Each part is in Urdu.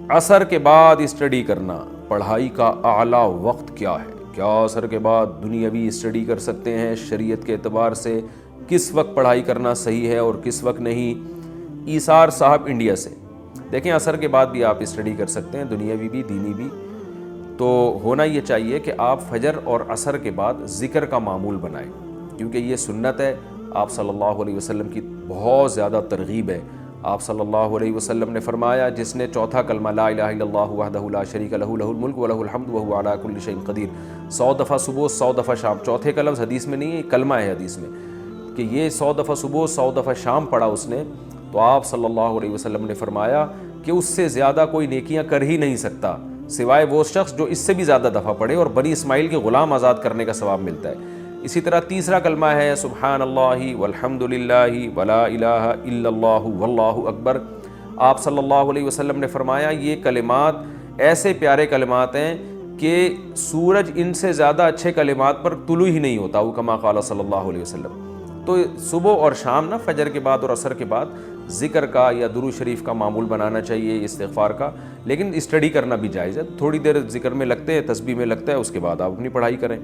عصر کے بعد اسٹڈی کرنا پڑھائی کا اعلیٰ وقت کیا ہے؟ کیا عصر کے بعد دنیاوی اسٹڈی کر سکتے ہیں؟ شریعت کے اعتبار سے کس وقت پڑھائی کرنا صحیح ہے اور کس وقت نہیں؟ ایثار صاحب انڈیا سے، دیکھیں عصر کے بعد بھی آپ اسٹڈی کر سکتے ہیں، دنیاوی بھی دینی بھی۔ تو ہونا یہ چاہیے کہ آپ فجر اور عصر کے بعد ذکر کا معمول بنائیں، کیونکہ یہ سنت ہے، آپ صلی اللہ علیہ وسلم کی بہت زیادہ ترغیب ہے۔ آپ صلی اللہ علیہ وسلم نے فرمایا جس نے چوتھا کلمہ لا الہ الا اللہ وحدہ لا شریک لہ لہ الملک ولہ الحمد وہو علی کل شیء قدیر 100 دفعہ صبح 100 دفعہ شام، چوتھے کا لفظ حدیث میں نہیں ہے، کلمہ ہے حدیث میں، کہ یہ 100 دفعہ صبح 100 دفعہ شام پڑھا اس نے، تو آپ صلی اللہ علیہ وسلم نے فرمایا کہ اس سے زیادہ کوئی نیکیاں کر ہی نہیں سکتا سوائے وہ شخص جو اس سے بھی زیادہ دفعہ پڑھے، اور بنی اسماعیل کے غلام آزاد کرنے کا ثواب ملتا ہے۔ اسی طرح تیسرا کلمہ ہے سبحان اللہ والحمد للہ ولا الہ الا اللہ واللہ اکبر۔ آپ صلی اللہ علیہ وسلم نے فرمایا یہ کلمات ایسے پیارے کلمات ہیں کہ سورج ان سے زیادہ اچھے کلمات پر طلوع ہی نہیں ہوتا، وہ کما قال صلی اللہ علیہ وسلم۔ تو صبح اور شام نا، فجر کے بعد اور عصر کے بعد ذکر کا یا درود شریف کا معمول بنانا چاہیے، استغفار کا، لیکن اسٹڈی کرنا بھی جائز ہے، تھوڑی دیر ذکر میں لگتے ہیں، تسبیح میں لگتا ہے، اس کے بعد آپ اپنی پڑھائی کریں۔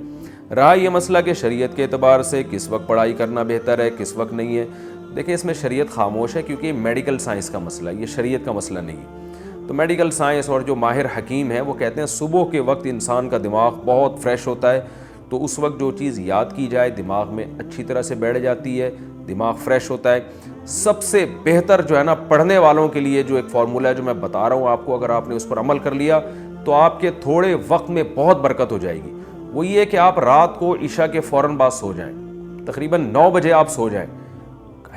رہا یہ مسئلہ کہ شریعت کے اعتبار سے کس وقت پڑھائی کرنا بہتر ہے کس وقت نہیں ہے، دیکھیں اس میں شریعت خاموش ہے، کیونکہ یہ میڈیکل سائنس کا مسئلہ ہے، یہ شریعت کا مسئلہ نہیں ہے۔ تو میڈیکل سائنس اور جو ماہر حکیم ہیں وہ کہتے ہیں صبح کے وقت انسان کا دماغ بہت فریش ہوتا ہے، تو اس وقت جو چیز یاد کی جائے دماغ میں اچھی طرح سے بیٹھ جاتی ہے، دماغ فریش ہوتا ہے۔ سب سے بہتر جو ہے نا پڑھنے والوں کے لیے جو ایک فارمولہ ہے جو میں بتا رہا ہوں آپ کو، اگر آپ نے اس پر عمل کر لیا تو آپ کے تھوڑے وقت میں بہت برکت ہو جائے گی۔ وہ یہ کہ آپ رات کو عشاء کے فوراً بعد سو جائیں، تقریباً 9 بجے آپ سو جائیں۔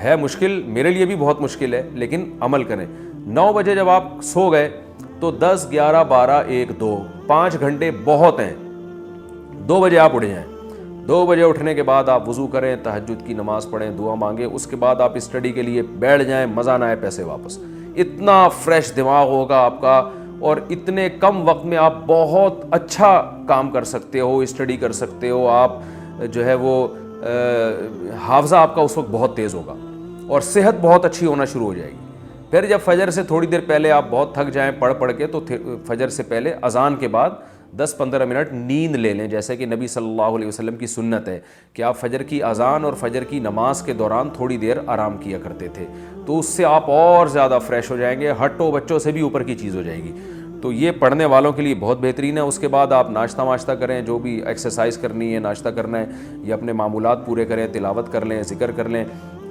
ہے مشکل، میرے لیے بھی بہت مشکل ہے، لیکن عمل کریں۔ 9 بجے جب آپ سو گئے تو 10 11 12 1 2 5 گھنٹے بہت ہیں۔ 2 بجے آپ اٹھ جائیں، 2 بجے اٹھنے کے بعد آپ وضو کریں، تہجد کی نماز پڑھیں، دعا مانگیں، اس کے بعد آپ اسٹڈی کے لیے بیٹھ جائیں، مزہ نہ آئے پیسے واپس۔ اتنا فریش دماغ ہوگا آپ کا، اور اتنے کم وقت میں آپ بہت اچھا کام کر سکتے ہو، اسٹڈی کر سکتے ہو، آپ جو ہے وہ حافظہ آپ کا اس وقت بہت تیز ہوگا، اور صحت بہت اچھی ہونا شروع ہو جائے گی۔ پھر جب فجر سے تھوڑی دیر پہلے آپ بہت تھک جائیں پڑھ کے، تو فجر سے پہلے اذان کے بعد 10-15 منٹ نیند لے لیں، جیسے کہ نبی صلی اللہ علیہ وسلم کی سنت ہے کہ آپ فجر کی اذان اور فجر کی نماز کے دوران تھوڑی دیر آرام کیا کرتے تھے، تو اس سے آپ اور زیادہ فریش ہو جائیں گے، ہٹو بچوں سے بھی اوپر کی چیز ہو جائے گی۔ تو یہ پڑھنے والوں کے لیے بہت بہترین ہے۔ اس کے بعد آپ ناشتہ کریں، جو بھی ایکسرسائز کرنی ہے، ناشتہ کرنا ہے، یا اپنے معمولات پورے کریں، تلاوت کر لیں، ذکر کر لیں،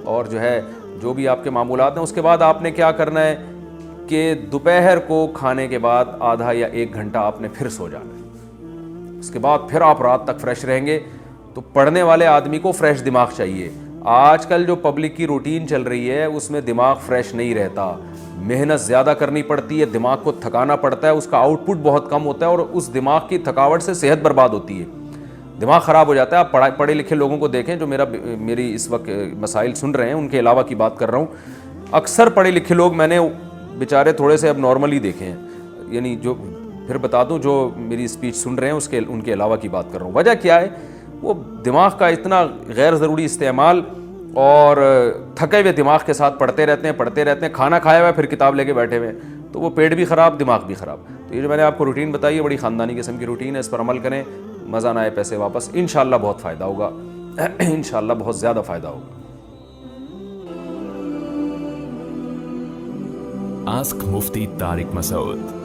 اور جو ہے جو بھی آپ کے معمولات ہیں۔ اس کے بعد آپ نے کیا کرنا ہے کہ دوپہر کو کھانے کے بعد آدھا یا 1 گھنٹہ آپ نے پھر سو جانا ہے، اس کے بعد پھر آپ رات تک فریش رہیں گے۔ تو پڑھنے والے آدمی کو فریش دماغ چاہیے۔ آج کل جو پبلک کی روٹین چل رہی ہے اس میں دماغ فریش نہیں رہتا، محنت زیادہ کرنی پڑتی ہے، دماغ کو تھکانا پڑتا ہے، اس کا آؤٹ پٹ بہت کم ہوتا ہے، اور اس دماغ کی تھکاوٹ سے صحت برباد ہوتی ہے، دماغ خراب ہو جاتا ہے۔ آپ پڑھے لکھے لوگوں کو دیکھیں جو میری اس وقت مسائل سن رہے ہیں، ان کے علاوہ کی بات کر رہا ہوں، اکثر پڑھے لکھے لوگ میں نے بیچارے تھوڑے سے اب نارملی دیکھے ہیں، یعنی جو پھر بتا دوں جو میری اسپیچ سن رہے ہیں ان کے علاوہ کی بات کر رہا ہوں۔ وجہ کیا ہے؟ وہ دماغ کا اتنا غیر ضروری استعمال، اور تھکے ہوئے دماغ کے ساتھ پڑھتے رہتے ہیں، کھانا کھایا ہوا ہے پھر کتاب لے کے بیٹھے ہوئے ہیں، تو وہ پیٹ بھی خراب دماغ بھی خراب۔ تو یہ جو میں نے آپ کو روٹین بتائی ہے بڑی خاندانی قسم کی روٹین ہے، اس پر عمل کریں، مزہ نہ آئے پیسے واپس، انشاءاللہ بہت فائدہ ہوگا، انشاءاللہ بہت زیادہ فائدہ ہوگا۔ Ask Mufti Tariq Masood.